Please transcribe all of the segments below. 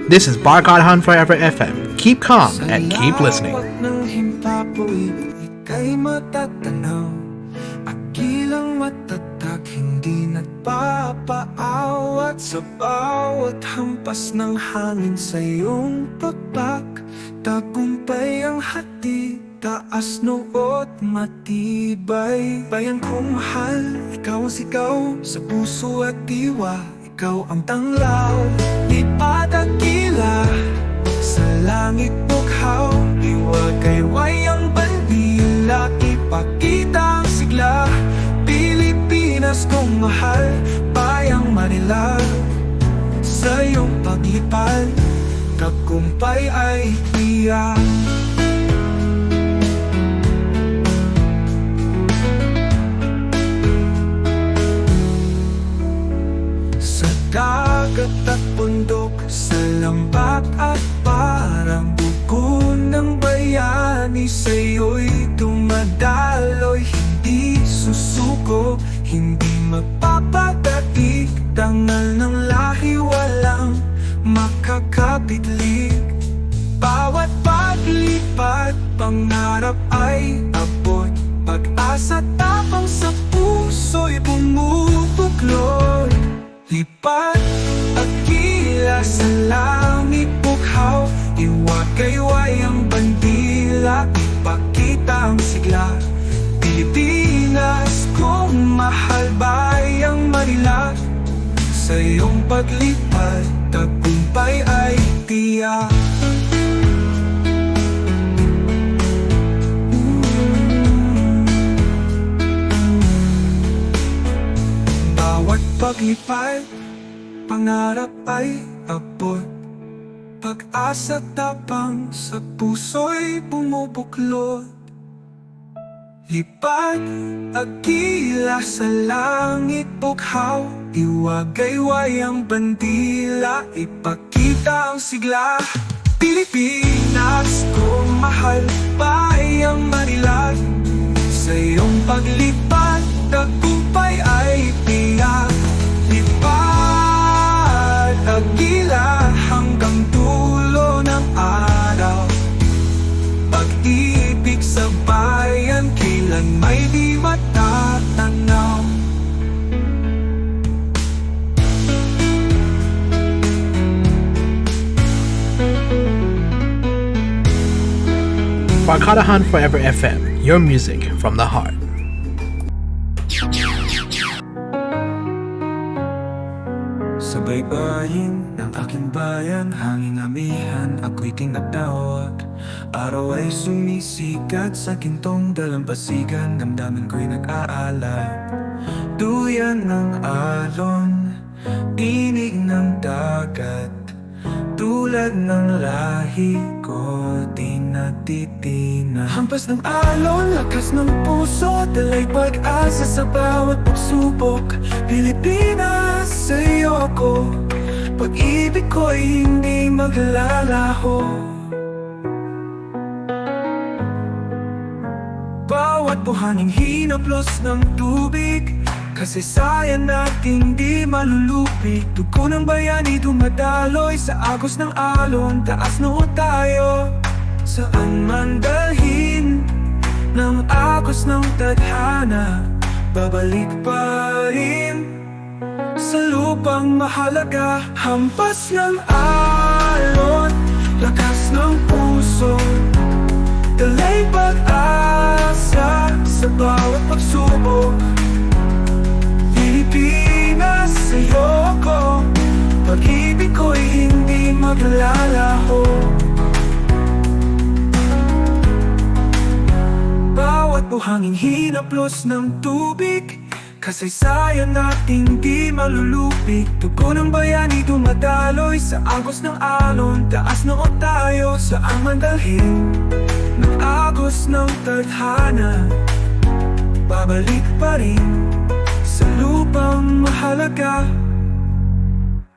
This is Barkadahan Forever FM. Keep calm and keep listening. Ika'y matatanaw, akilang matatag, hindi nagpapaawat sa bawat hampas ng hangin sa iyong pagbak. Tagumpay ang hati, taas noot matibay. Bayan kong mahal, ikaw ang sigaw sa puso at diwa. Ikaw ang tanglaw, lipat at gila, sa langit bughaw, iwagayway ang bandila, ipakita ang sigla. Pilipinas kong mahal, bayang Manila, sa iyong paglipad, tagumpay ay tiyak. Dagat at bundok, sa lambak at parang buko ng bayani, sa'yo'y dumadaloy, hindi susuko, hindi magpapadaig. Dangal ng lahi, walang makakapitlig. Bawat paglipat, pangarap ay abot, pag-asa tapang sa puso'y bumubuklod. Lipat at gila sa langit bughaw, iwagayway ang bandila, ipakita ang sigla. Pilipinas kong mahal, bayang Manila, sa iyong paglipad, tagumpay ay tiyak. Bawat paglipad, pangarap ay abot, pag-asa tapang sa puso'y bumubuklod. Lipad at gila sa langit bughaw, iwagayway ang bandila, ipakita ang sigla. Pilipinas kong mahal, bayang Manila, sa iyong paglipad, tagumpay ay tiyak. Lipad at gila hanggang dulo ng araw, pag-ibig sa bayan, kailan may di matatanaw. Barkadahan Forever FM, your music from the heart. Sa baybayin ng aking bayan, hanging amihan, ako'y tinatawag. Araw ay sumisikat sa gintong dalampasigan, damdamin ko'y nag-aalay. Duyan ng alon, tinig ng dagat, tulad ng lahi ko, di natitina. Hampas ng alon, lakas ng puso, dalay pag-asa sa bawat pagsubok. Pilipinas, sa'yo ako, pag-ibig ko'y hindi maglalaho. Bawat buhanging hinaplos ng tubig, kasaysayan nating di malulupig. Dugo ng bayani dumadaloy sa agos ng alon, taas noo tayo, saan man dalhin ng agos ng tadhana, babalik pa rin sa lupang mahalaga. Hampas ng alon, lakas ng puso, dalay pag-asa sa bawat pagsubok. Pilipinas, sa'yo ako, pag-ibig ko'y hindi maglalaho. Bawat buhanging hinaplos ng tubig, kasaysayan nating di malulupig. Dugo ng bayani dumadaloy sa agos ng alon, taas noo tayo, saan man dalhin ng agos ng tadhana, babalik pa rin sa lupang mahalaga.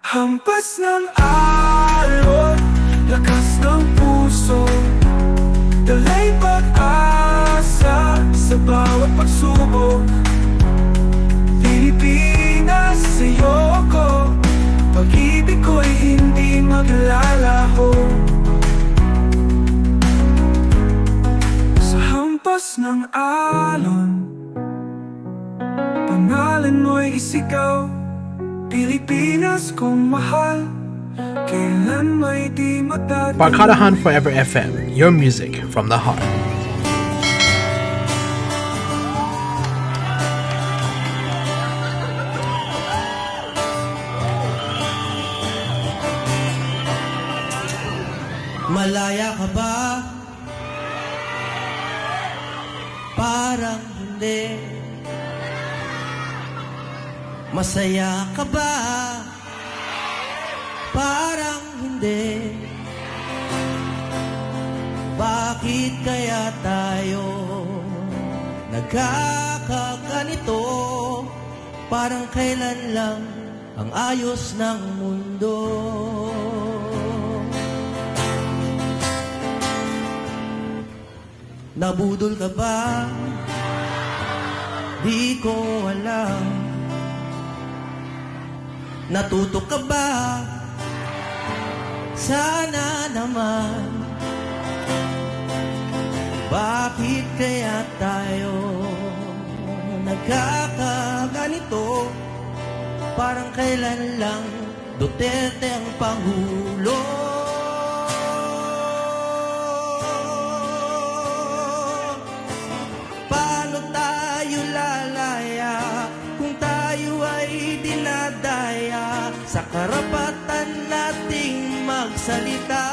Hampas ng alon, lakas ng puso, dalay pag-asa sa bawat pagsubok. Pilipinas, sa'yo ako, pag-ibig ko'y hindi maglalaho. ng alon. Pangalan mo'y isigaw, Pilipinas kong mahal, kailan may di matatagal. Barkadahan Forever FM, your music from the heart. Malaya ka ba? Parang hindi. Masaya ka ba? Parang hindi. Bakit kaya tayo nagkakaganito? Parang kailan lang ang ayos ng mundo. Nabudol ka ba? Di ko alam. Natuto ka ba? Sana naman. Bakit kaya tayo nagkakaganito? Parang kailan lang Duterte ang Pangulo. Paano tayo lalaya kung tayo ay dinadaya sa karapatan nating magsalita?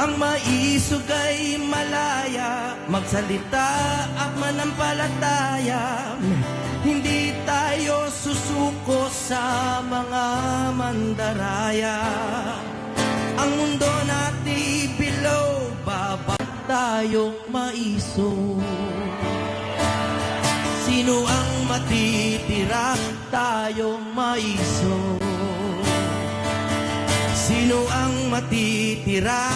Ang maisog ay malaya, magsalita at manampalataya. Hindi tayo susuko sa mga mandaraya. Ang mundo natin below, babag tayong maisog. Sino ang matitira? Tayong maisog. Sino ang matitira?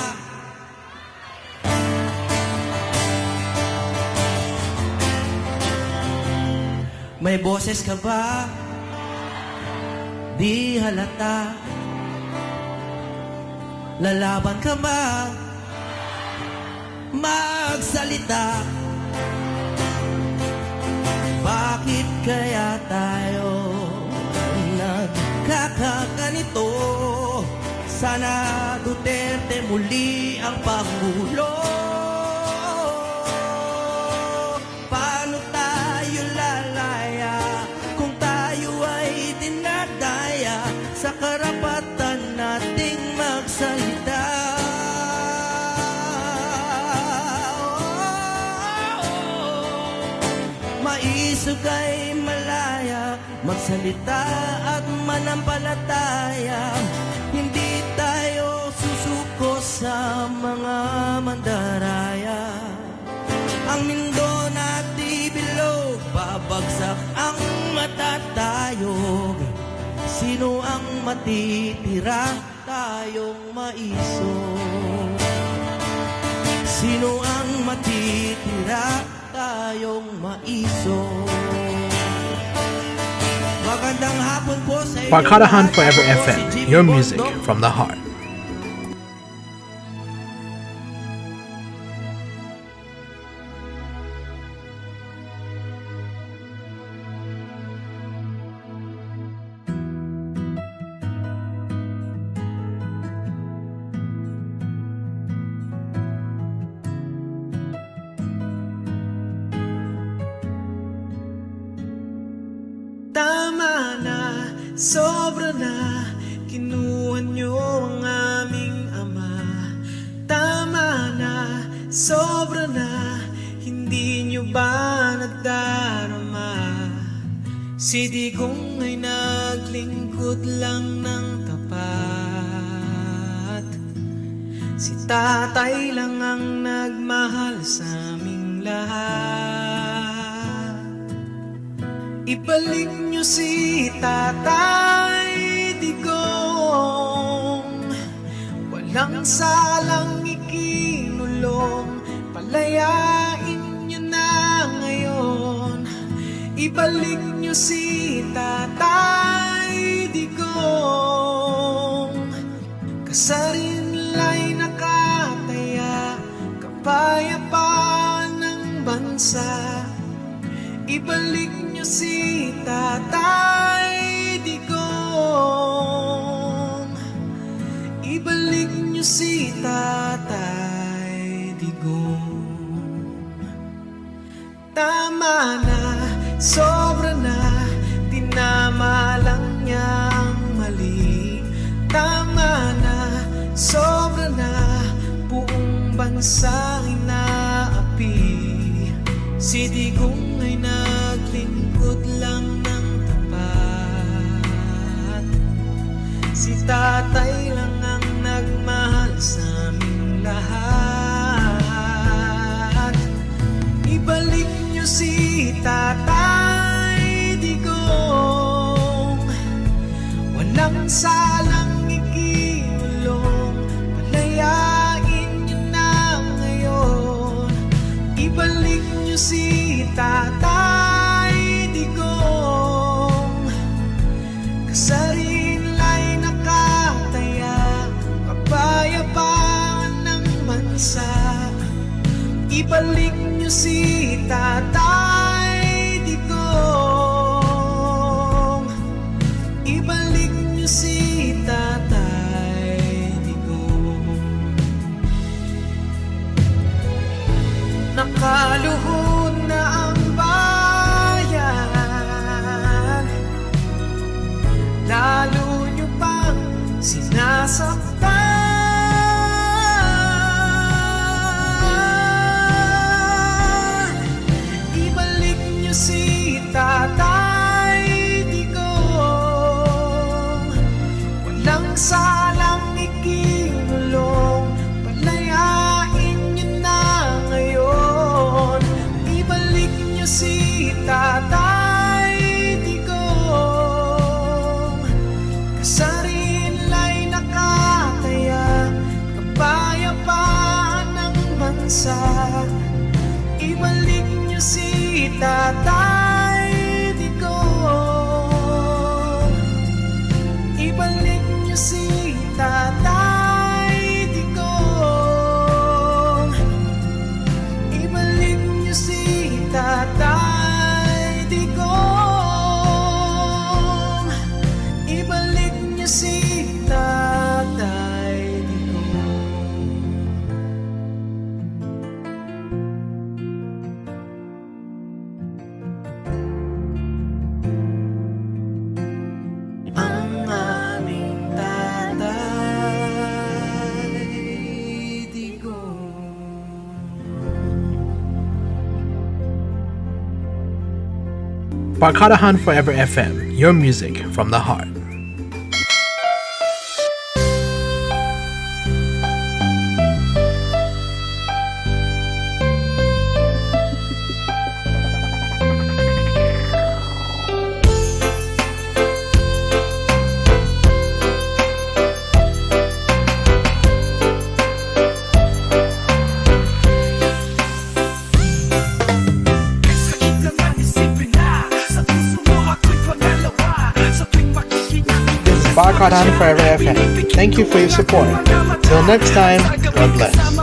May boses ka ba? Di halata. Lalaban ka ba? Magsalita. Bakit kaya tayo nagkakaganito? Sana Duterte muli ang Pangulo. Paano tayo lalaya kung tayo ay dinadaya sa karapatan nating magsalita? Maisog ay malaya, magsalita at manampalataya. Hindi tayo susuko sa mga mandaraya. Ang mundo natin bilog, babagsak ang matatayog. Sino ang matitira? Tayong maisog. Sino ang matitira? Tayong maisog. Magandang hapon po sa inyo. Barkadahan Forever FM, your music from the heart. Tama na, sobra na, kinuha niyo ang aming ama. Tama na, sobra na, hindi niyo ba nadarama? Si Digong ay naglingkod lang ng tapat. Si tatay lang ang nagmahal sa aming lahat. Ibalik niyo si Tatay Digong, walang salang ikinulong. Palayain niyo na ngayon. Ibalik niyo si Tatay Digong, kasarin bansa. Ibalik niyo si Tatay Digong. Ibalik niyo si Tatay Digong. Tama na, sobra na, tinama lang niyang mali. Tama na, sobra na, buong bansa inaapi. Si Digong ay naglingkod lang ng tapat. Si Tatay lang ang nagmahal sa aming lahat. Ibalik niyo si Tatay Digong. Walang salang ikinulong, palayain niyo na ngayon. Ibalik niyo si Tatay Digong. Kasarinlay nakataya, kapayapaan ng bansa. Ibalik niyo si Tatay Digong. Ibalik niyo si Tatay Digong. Nakaluhod na ang bayan, lalo niyo pang sinasaktan. Ibalik niyo si Tatay Digong. Walang salang ikinulong, palayain niyo na ngayon. Ibalik niyo si Tatay Digong. Kasarinlay nakataya, kapayapaan ng bansa. Ibalik niyo si Tatay Digong. Ibalik niyo si Tatay Digong. Ibalik niyo si Tatay Digong. Ibalik niyo si Tatay Digong. Ang aming Tatay Digong. Barkadahan Forever FM, your music from the heart. Barkadahan Forever FM. Thank you for your support. Till next time, God bless.